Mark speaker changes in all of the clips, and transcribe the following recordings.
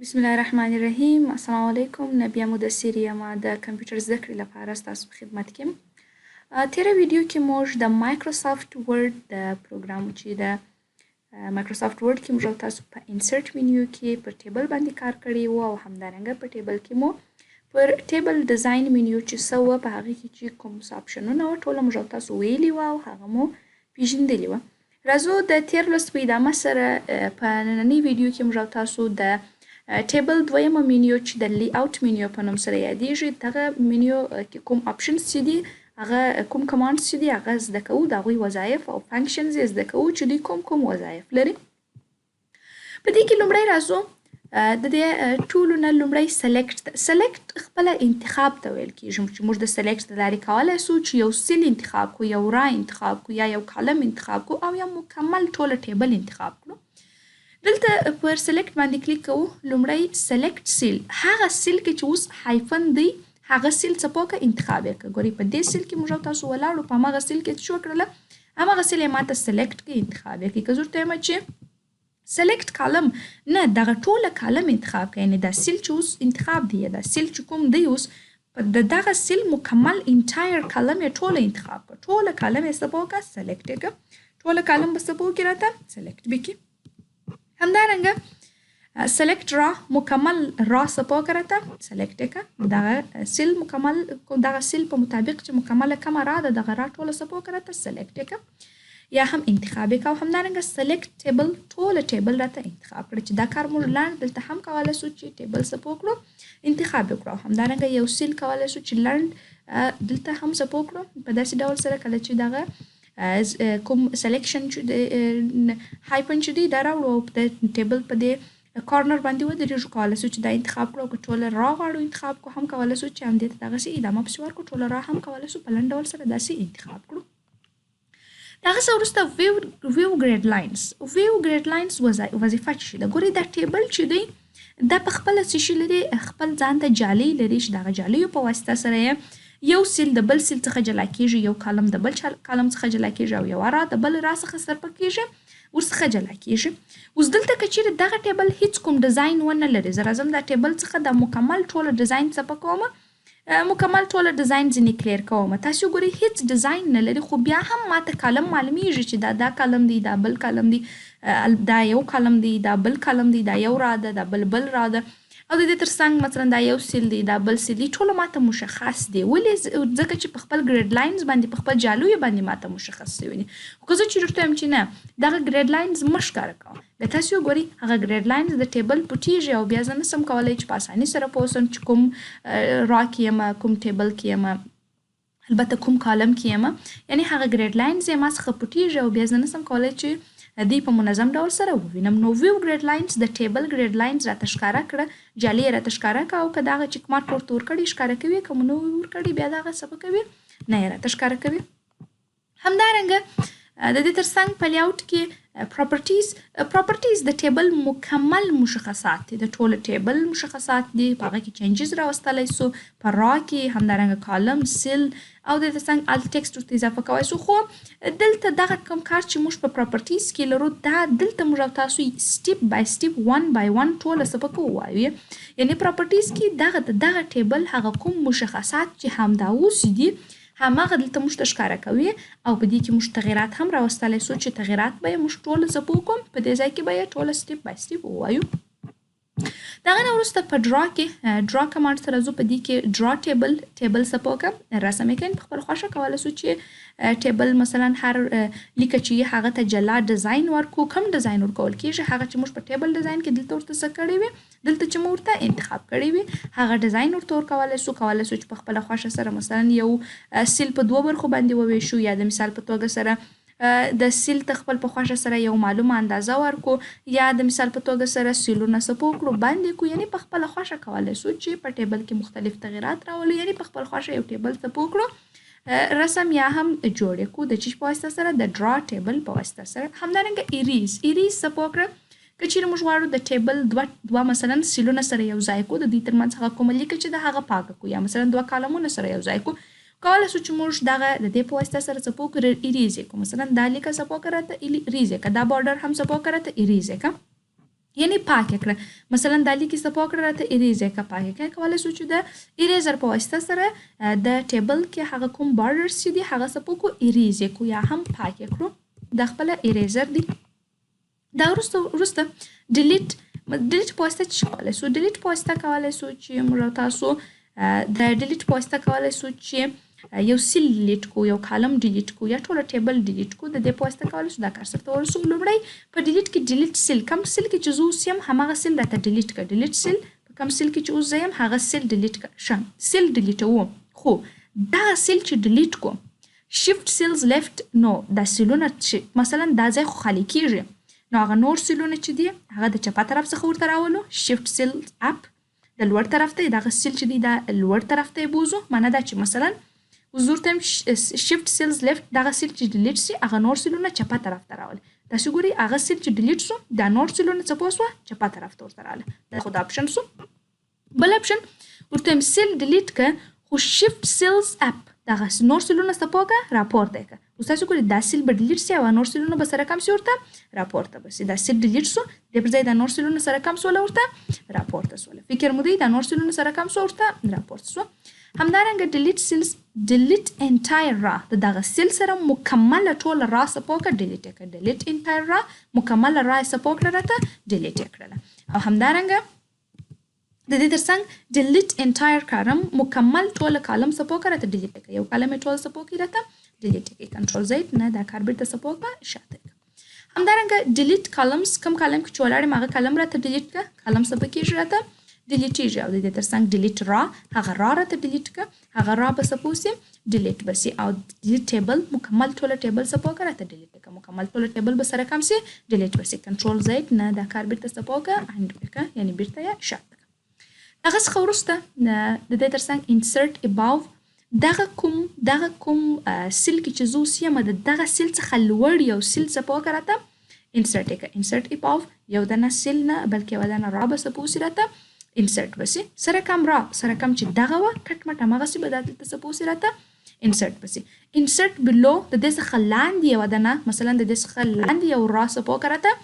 Speaker 1: بسم الله الرحمن الرحیم. السلام علیکم. نه بیا مدثر یم د کمپیوټر زده کړې لپاره ستاسو په خدمت کې یم. تېره ویډیو کې موږ د مایکروسافټ ورډ د پروګرام چې د مایکروسافټ ورډ کې موږ تاسو په انسرټ منیو کې پر ټیبل باندې کار کړی و او همدارنګه په ټیبل کې مو پر ټیبل ډیزاین منیو چې څه وه په هغه کې چې کوم آپشنونه وه ټوله موږ تاسو ویلي وه او هغه مو پیژندلي وه. راځو د تېر لوست په ادامه سره په نننۍ ویډیو کې موږ تاسو د ټیبل دویمه منیو چې د لی اوټ منیو په نوم سره یادیږي دغه منیو کې کوم آپشنز چې دي هغه کوم کمانډز چې دي هغه زده کوو د هغوی وظایف او فنکشنز یې زده کوو چې دوی کوم وظایف لري. په دې کې لومړی راځو د دې ټولو نه لومړی سلیکټ خپله انتخاب ته ویل کېږي چې موږ د سلیکټ د لارې کولی سو چې یو سیل انتخاب کړو، یو رای انتخاب کړو یا یو کالم انتخاب کړو او یا مکمل ټوله ټیبل انتخاب کړو. دلته پر سلیکټ باندې کلیک کوو. لومړی سلیکټ سیل هغه سیل کې چې اوس هایفن دی هغه سیل څپوکه انتخاب یې کړه. ګورئ په دې سیل کې موږ تاسو ولاړو په هماغه سیل کې څه وکړله هماغه سیل یې ماته سلیکټ کې انتخاب یې کړي. که زه ورته وایم چې سلیکټ کالم نه دغه ټوله کالم انتخاب کړئ، یعنې دا سیل چې اوس انتخاب دی یا دا سیل چې کوم دی اوس د دغه سیل مکمل انټایر کالم یې ټوله انتخاب کړه. ټوله کالم یې څپوکه سلیکټ یې کړه. ټوله کالم به څپوکې راته سلیکټ وکړي. همدارنګه سلیکټ را مکمل را څپوکه راته سلیکټ یې کړه. دغه سیل مکمل دغه سیل په مطابق چې مکمله کومه را ده دغه را ټوله څپوکه راته سلیکټ یې کړه یا هم انتخاب یې کړه. او همدارنګه سلیکټ ټیبل ټوله ټیبل راته انتخاب کړه چې دا کار موږ لنډ دلته هم کولی سو چې ټیبل څپو کړو انتخاب یې کړو. او همدارنګه یو سیل کولی سو چې لنډ دلته هم څپو کړو په داسې ډول سره کله چې دغه کوم سلیکشن چې د هایپن چې دی دا راوړو او د ټیبل په دې کارنر باندې ودرېږو کولی سو چې دا انتخاب کړو. که ټوله را غواړو انتخاب کړو هم کولی سو چې همدې ته دغسې ادامه پسې ورکړو. ټوله را هم کولی سو په لنډ ډول سره داسې انتخاب کړو. د هغه څه وروسته ویو ګریډ لاینز وظیفه چې شي ده. ګورئ دا ټیبل چې دی دا په خپله څه شي لري خپل ځان ته جالۍ لري چې دغه جالیو په واسطه سره یې یو سیل د بل سیل څخه جلا کېږي، یو کالم د بل کالم څخه جلا کېږي او یوه را د بل را څخه صرفه کېږي ورڅخه جلا کېږي. اوس دلته که چیرې دغه ټیبل هیڅ کوم ډیزاین ونه لري زه راځم دا ټیبل څخه د مکمل ټوله ډیزاین څپه کومه مکمل ټوله ډیزاین ځینې کلیر کومه. تاسو ګورئ هیڅ ډیزاین نه لري خو بیا هم ماته کالم معلومیږي چې دا کالم دی دا بل کالم دی دا یو کالم دی دا بل کالم دی دا یو را ده دا بل را ده او د دې ترڅنګ مثلا دا یو سیل دی دا بل سیل دی ټوله ماته مشخص دی. ولې ځکه چې په خپل ګریډ لاینز باندې په خپل جالویو باندې ماته مشخص شوي دي. خو که زه چې درته وایم چې نه دغه ګریډ لاینز مه ښکاره کوه بیا تاسو وګورئ هغه ګریډ لاینز د ټیبل پټیږي او بیا زه نسم کولی چې په اساني سره پوه سم چې کوم را کې یم کوم ټیبل کې یم البته کوم کالم کې یم یعنې هغه ګریډ لاینز یې ما څخه پټیږي او بیا زه نسم کولی چې دوی په منظم ډول سره ووینم. نو ویو ګریډ لاینز د ټیبل ګریډ لاینز راته ښکاره کړه جالۍ یې راته ښکاره کړه او که دغه چیک مارک ورته ورکړي ښکاره کوي که مو نه وي ورکړي بیا دغه څه به کوي نه یې راته ښکاره کوي. همدارنګه د دې ترڅنګ په لیاوټ کې پراپرټیز د ټیبل مکمل مشخصات دي د ټوله ټیبل مشخصات دي په هغه کې چینجز راوستلی سو په را کې همدارنګه کالم سیل او د دې ترڅنګ الت ټکسټ ورته اضافه کوی سو. خو دلته دغه کوم کار چې موږ په پراپرټیز کې لرو دا دلته موږ او تاسو سټیپ بای سټیپ ون بای ون ټوله څه پکې ووایو. یعنې پراپرټیز کې دغه ټیبل هغه کوم مشخصات چې همدا اوس دي هماغه دلته موږ ته ښکاره کوي او په دې کې موږ تغیرات هم راوستلی سو چې تغیرات به یې موږ ټوله څه پوه کړو په دې ځای کې به یې ټوله سټیپ بای سټیپ ووایو. د هغه نه وروسته په ډرا کې ډرا کمانډ سره راځو. په دې کې ډرا ټیبل څه پوه کړم رسم یې کړئ په خپله خوښه کولی سو چې ټیبل مثلا هر لیکه چې هغه ته جلا ډیزاین ورکړو کوم ډیزاین ورکول کېږي هغه چې موږ په ټیبل ډیزاین کې دلته ورته څه کړی وي دلته چې موږ ورته انتخاب کړی وي هغه ډیزاین ورته ورکولی سو چې په خپله خوښه سره مثلا یو سیل په دوه برخو باندې وویشو یا د مثال په توګه سره د سیل ته خپل په خوښه سره یو معلومه اندازه ورکو یا د مثال په توګه سره سیلونه څپو کړو باندې کو یعنې په خپله خوښه کولی سو چې په ټیبل کې مختلف تغیرات راولو یعنې په خپل خوښه یو ټیبل څپو کړو رسم یا هم جوړ یې کړو د چیش په واسطه سره د ډرا ټیبل په واسطه سره. همدارنګه ایریز څپو کړه که چیرې موږ غواړو د ټیبل دوه مثلا سیلونه سره یو ځای کړو د دوی ترمنځ هغه کومه لیکه چې د هغه پاکه کړو یا مثلا دوه کالمونه سره یو ځای کړو کولی سو چې موږ دغه د دې په واسطه سره څه پوه کړو ایریز یې کړو مثلا دا لیکه څه پوه کړه ته ایریز یې کړه دا بارډر هم څه پوه کړه ته ایریز یې کړه یعنی پاک کړه مثلا د لیکي څه پاک راته اریزر کا پاک کړه کولای شو چې د اریزر په واسطه سره د ټیبل کې هغه کوم بارډرز چې دي هغه څه کو اریز کو یا هم پاک کړو د خپل اریزر دی دا وروسته ډیلیټ په واسطه چې کولای شو ډیلیټ په واسطه کولای شو چې موږ تاسو د ډیلیټ په واسطه کولای شو چې یو سیل ډیلیټ کو یو کالم ډیلیټ کو یا ټول ټیبل ډیلیټ کو د دې په واسطه کولای شو دا کار سره ورسو لومړی په ډیلیټ کې ډیلیټ سیل کم سیل کې چې زو سیم همغه سیل راته ډیلیټ کړه ډیلیټ سیل په کم سیل کې چې اوس زیم هغه سیل ډیلیټ کړه شم سیل ډیلیټ وو خو دا سیل چې ډیلیټ کو شیفت سیلز لیفت نو دا سیلونه مثلا دا ځای خو خالی کیږي نو هغه نور سیلونه چې دي هغه د چپه طرف څخه ورته راولو شیفت سیل اپ د لوړ طرف ته دغه سیل چې دی دا لوړ طرف ته بوزو معنی دا چې مثلا حضور تم شیفت سیلز لیفت دغه سیل چې ډیلیټ سي هغه نور سیلونه چپه طرف ته راول تاسو ګوري هغه سیل چې ډیلیټ سو دا نور سیلونه څه پوسوه چپه طرف ته ورته رااله دا خو دا اپشن سو بل اپشن ورته سیل ډیلیټ ک خو شیفت سیلز اپ دغه نور سیلونه څه پوګه راپورته ک اوس تاسو ګوري دا سیل به ډیلیټ سي او نور سیلونه به سره کم سي ورته راپورته بس دا سیل ډیلیټ سو د پر ځای دا نور سیلونه سره کم سو ورته راپورته سو فکر مو دی دا نور سیلونه سره کم سو ورته راپورته سو همدارنګه ډیلیټ سیلز ډیلیټ انټایر را دغه سیل سره مکمل ټول را سپوکه ډیلیټ کړه ډیلیټ انټایر را مکمل را سپوکه راته ډیلیټ کړه او همدارنګه د دې ترڅنګ ډیلیټ انټایر کالم مکمل ټول کالم سپوکه راته ډیلیټ کړه یو کالم ټول سپوکه راته ډیلیټ کړه کنټرول زید نه دا کار بیرته سپوکه شاته همدارنګه ډیلیټ کالمز کم کالم کې چولاړې ماغه کالم راته ډیلیټ کړه کالم سپکه راته ډیلیټیږي او د دې ترڅنګ ډیلیټ را هغه را راته ډیلیټ ک هغه را به سپوسي ډیلیټ بسي او ډیلیټ ټیبل مکمل ټول ټیبل سپوکه راته ډیلیټ ک مکمل ټول ټیبل به سره کم سي ډیلیټ بسي کنټرول زید نه دا کار بیرته سپوکه اند ک یعنی بیرته یا شاته هغه څخه وروسته د دې ترڅنګ انسرټ اباو دغه کوم سیل کې چې زو سیمه دغه سیل څخه لوړ یو سیل سپوکه راته انسرټ اباو یو دنه سیل نه بلکې ودانه را به سپوسي راته انسرټ بسي سره کم را سره کم چې دغه و کټ مټه مغه سي بدل ته سپوسي راته انسرټ بسي انسرټ بلو د دې څخه لاندې یو دنه مثلا د دې څخه لاندې یو را سپوکه راته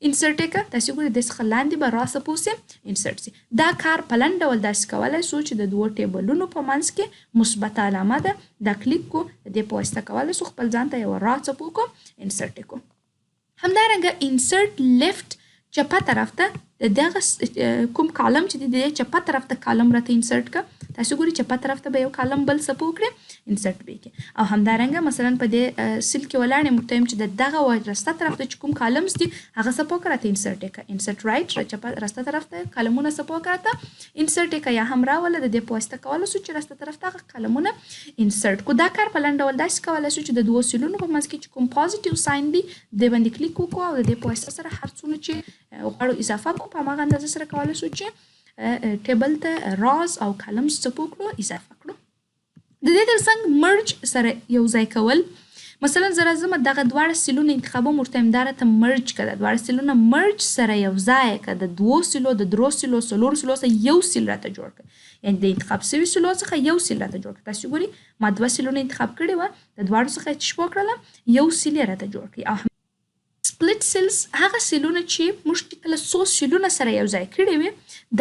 Speaker 1: انسرټ ک تاسو ګورئ د دې څخه لاندې به را سپوسي انسرټ سي دا کار په لنډ ډول داسې کولای شو چې د دوه ټیبلونو په منځ کې مثبت علامه ده دا کلیک کو د دې په واسطه کولای شو خپل ځان ته یو را سپوکو انسرټ کو همدارنګه انسرټ لیفت چپه طرف ته دغه کوم کالم چې د چپه طرف ته کالم راته انسرټ ک تاسو ګورئ چپه طرف ته به یو کالم بل سپو کړئ انسرټ به کې او همدارنګه مثلا په دې سیل کې ولاړې متهم چې دغه ورسته طرف ته کوم کالمز دي هغه سپو کړئ انسرټ ک انسرټ رائټ چپه راسته طرف ته کالمونه سپو کړئ انسرټ ک یا هم راول د دې پوسټ کول سو چې راسته طرف ته کالمونه انسرټ کو دا کار په لنډ ډول داسې کولای شو چې د دوه سیلونو په منځ کې کوم پوزټیو ساين دي د باندې کلیک وکړو او د دې پوسټ سره هر څونه چې غواړو اضافه کو په هغه اندازه سره کولای شو چې ټیبل ته راز او کالمز څپو کړو اضافه کړو د دې ترڅنګ مرج سره یو ځای کول مثلا زه راځم دغه دواړه سیلونه انتخابوم ورته امداره ته مرج کړه دواړه سیلونه مرج سره یو ځای کړه د دوو سیلو د درو سیلو څلورو سیلو سره یو سیل راته جوړ کړه یعنی د انتخاب شوي سیلو څخه یو سیل راته جوړ کړه تاسو ګورئ ما دوه سیلونه انتخاب کړي وه د دواړو څخه چې شپو کړله یو سیل یې راته جوړ کړي او سپلټ سیلز هغه سیلونه چې موږ کله څو سیلونه سره یو ځای کړي وي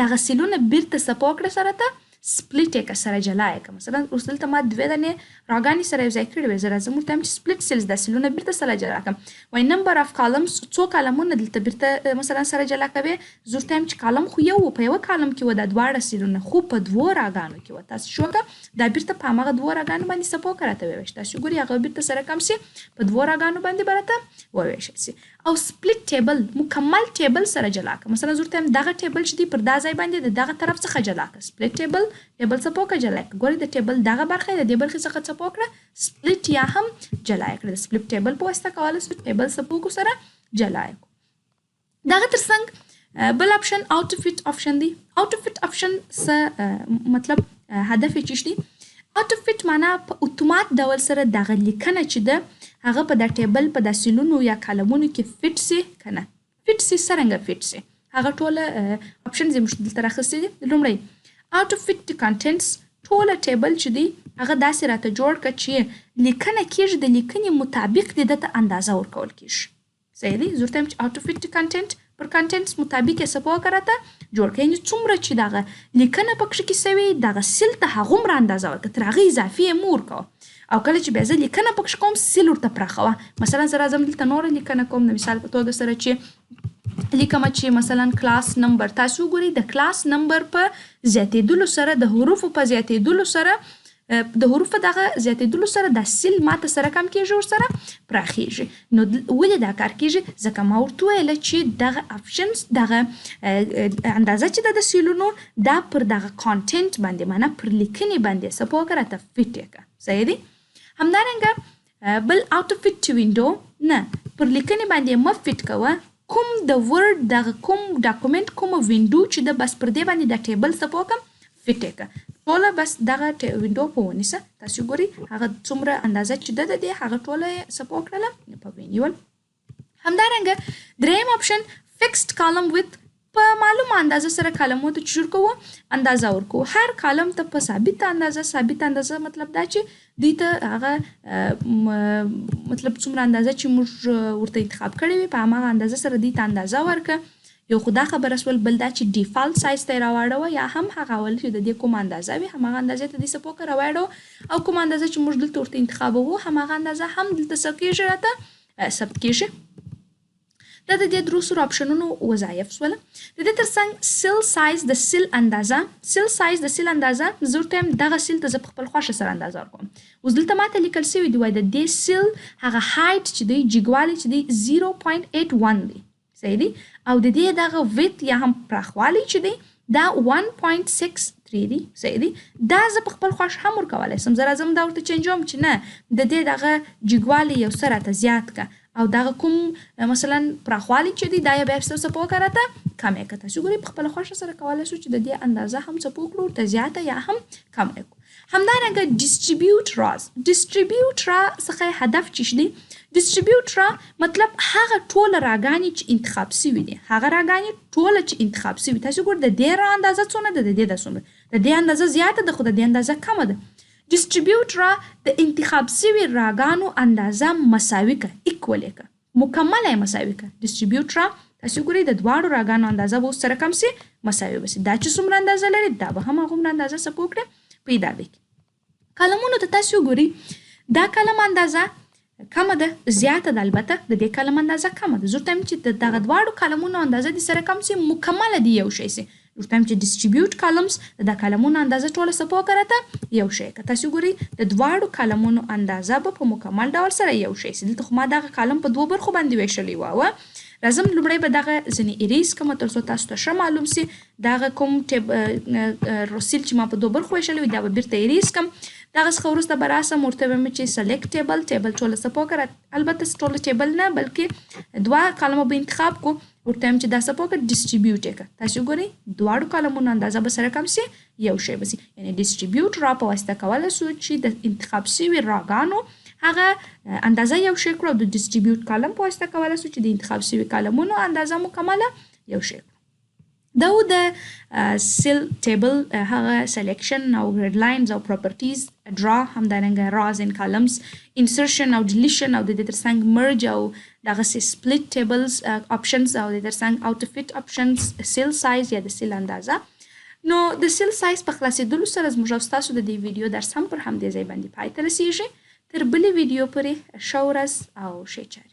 Speaker 1: دغه سیلونه بیرته څپو کړه سره ته سپلټ یې که سره جلا یې که مثلا اوس دلته ما دوې دانې راګانې سره یو ځای کړي وې زه راځم ورته وایم چې سپلټ سیلز دا سیلونه بیرته سره جلا کړم وایي نمبر اف کالمز څو کالمونه دلته بیرته مثلا سره جلا کوې زه ورته وایم چې کالم خو یو و په یوه کالم کې و دا دواړه سیلونه خو په دوو راګانو کې وه تاسو شوکه دا بیرته په هماغه دوو راګانو باندې څپو که راته وویشت تاسو ګورئ هغه بیرته سره کم سي په دوو راګانو باندې به راته وویشل سي او سپلټ ټیبل مکمل ټیبل سره جلا کړه مثلا زه ورته وایم دغه ټیبل چې دی پر دا ځای باندې د دغه طرف څخه جلا کړه سپلټ ټیبل څپو کړه جلا کړه ګورئ د ټیبل دغه برخه د دې برخې څخه څپو کړه سپلټ یا هم جلا کړه د سپلټ ټیبل په واسطه کولای شو ټیبل څپو کو سره جلا کړو دغه ترڅنګ بل اپشن اوټ فټ اپشن دی اوټ فټ اپشن څه مطلب هدف یې څه دی اوټ فټ معنا په اتومات ډول سره دغه لیکنه چې ده هغه په د ټیبل په د سیلونو یا کالمونو کې فټ سي کنه فټ سي څرنګه فټ سي هغه ټول اپشنز یې موږ دلته راخستي دي لومړی اوټ فټ کنټنټس ټول ټیبل چې دی هغه داسې راته جوړ کړه چې لیکنه کېږي د لیکنې مطابق د ده ته اندازه ورکول کېږي صحیح دی زه ورته وایم چې اوټ فټ کنټنټ پر کانټینټس مطابق یې څه په وکړه جوړ کړئ. یعنې څومره چې دغه لیکنه پکښې کې سوې دغه سیل ته هغومره اندازه ورکړه، تر هغې اضافي یې مه ورکوه. او کله چې بیا زه لیکنه پکښې کوم سیل ورته پراخوه. مثلا زه راځم دلته نوره لیکنه کوم د مثال په توګه سره چې لیکمه چې مثلا کلاس نمبر، تاسو وګورئ د کلاس نمبر په زیاتېدلو سره د حروفو په زیاتېدلو سره د حروفو دغه زیاتېدلو سره دا سیل ماته سره کم کېږي ورسره پراخېږي. نو ولې دا کار کېږي؟ ځکه ما ورته ویله چې دغه آپشنز دغه اندازه چې ده د سیلونو دا پر دغه کانټینټ باندې معنا پر لیکنې باندې څه په وکړه راته فټ یې کړه. صحیح دی؟ همدارنګه بل اوټ فټ وینډو نه، پر لیکنې باندې مه فټ کوه. کوم د ورډ دغه کوم ډاکومنټ کومه وینډو چې ده بس پر دې باندې دا ټیبل څه په وکړم فټ یې کړه. ټوله بس دغه وینډو په ونیسه. تاسو ګورئ هغه څومره اندازه چې ده د دې هغه ټوله یې څه په وکړله په ونیول. همدارنګه دریم آپشن فکسډ کالم وث، په معلومه اندازه سره کالمونو ته چې جوړ کوو اندازه ورکوو. هر کالم ته په ثابته اندازه مطلب دا چې دوی ته هغه مطلب څومره اندازه چې موږ ورته انتخاب کړې وي په هماغه اندازه سره دوی ته اندازه ورکړه. یو خو دا خبره سول، بل دا چې ډیفالت سایز ته یې راواړوه یا هم هغه اول چې د دې کومه اندازه وي هماغه اندازې ته دې څه په وکړه راواړوه او کومه اندازه چې موږ دلته ورته انتخابوو هماغه اندازه هم دلته څه کېږي راته ثبت کېږي. دا د دې درو سرو آپشنونو وظایف سوله. د دې ترڅنګ سیل سایز د سیل اندازه، سیل سایز د سیل اندازه زه ورته وایم دغه سیل ته زه په خپل خوښه سره اندازه ورکوم. اوس دلته ماته لیکل سوي دي وایي د دې سیل هغه هایټ چې دی جګوالی چې دی 0.81 دی. صحیح دی؟ او د دې دغه ویت یا هم پراخوالی چې دی دا 1.63 دی. صحیح دی؟ دا زه په خپل خوښ هم ورکولی سم. زه راځم دا ورته چینجوم چې نه د دې دغه جګوالی یو څه راته زیات که او دغه کوم مثلا پراخوالی چې دی دا یې بیا څه په وکړه راته کم یې کړه. تاسو ګورئ په خپله خوښه سره کولی شو چې د دې اندازه هم څه په وکړو ورته زیاته یا هم کمه یې کړو. همدارنګه ډیسټریبیوټ راز، ډیسټریبیوټ را څخه هدف چې دی ډیسټریبیوټ را مطلب هغه ټوله راګانې چې انتخاب سوي دي، هغه راګانې ټوله چې انتخاب سوي. تاسو ګورئ د دې را اندازه څونه ده، د دې ده څومره، د دې اندازه زیاته ده خو د دې اندازه کمه ده. ډیسټریبیوټ را د انتخاب سوي راګانو اندازه مساوي که، ایکول یې که، مکمله یې مساوي که. ډیسټریبیوټ را تاسو ګورئ د دواړو راګانو اندازه به اوس سره کم سي مساوي به سي. دا چې څومره اندازه لري دا به هم هغومره اندازه څه په وکړي پیدا به کړي. کلمونو ته تاسو ګورئ دا کلم اندازه کمه ده، زیاته ده، البته د دې کلم اندازه کمه ده. زه ورته وایم چې دغه دواړو کلمونو اندازه دې سره کم سي مکمله دې یو شی سي. ورته وایم چې ډیسټریبیوټ کالمز د کلمونو اندازه ټوله څه په وکړه راته یو شی که. تاسو ګورئ د دواړو کلمونو اندازه به په مکمل ډول سره یو شی سي. دلته خو ما دغه کالم په دوو برخو باندې ویشلی وه. راځم لومړی به دغه ځینې اریز کړم تر څو تاسو ته ښه معلوم سي. دغه کوم رسیل چې ما په دوو برخو ویشلی وي دا به بیرته اریز کړم. دغه څخه وروسته به راسم ورته وایم چې سلیکټ ټیبل ټوله څه په وکړه، البته ټوله ټیبل نه بلکې دوه کالمه به انتخاب کړو. ورته وایم چې دا څه په وکړه ډیسټریبیوټ یې کړه. تاسو ګورئ دواړو کالمونو اندازه به سره کم سي یو شی به سي. یعنې ډیسټریبیوټ را په واسطه کولی سو چې د انتخاب سوي راګانو هغه اندازه یو شی کړو او د ډیسټریبیوټ کالم په واسطه کولی سو چې د انتخاب سوي کالمونو اندازه مکمله یو شی کړو. دا و د سیل ټیبل هغه سلیکشن او ګریډ لاینز او پراپرټیز، ډرا، همدارنګه راز ان کالمز، انسرشن او ډیلیشن او د دې ترڅنګ مرج او دغسې سپلیټ ټیبلز آپشنز او د دې ترڅنګ اوټ فټ آپشنز، سیل سایز یا د سیل اندازه. نو د سیل سایز په خلاصېدلو سره زموږ او ستاسو د دې ویډیو درس هم پر همدې ځای باندې پای ته رسیږي. تر بلې ویډیو پورې ښه ورځ او ښې چارې.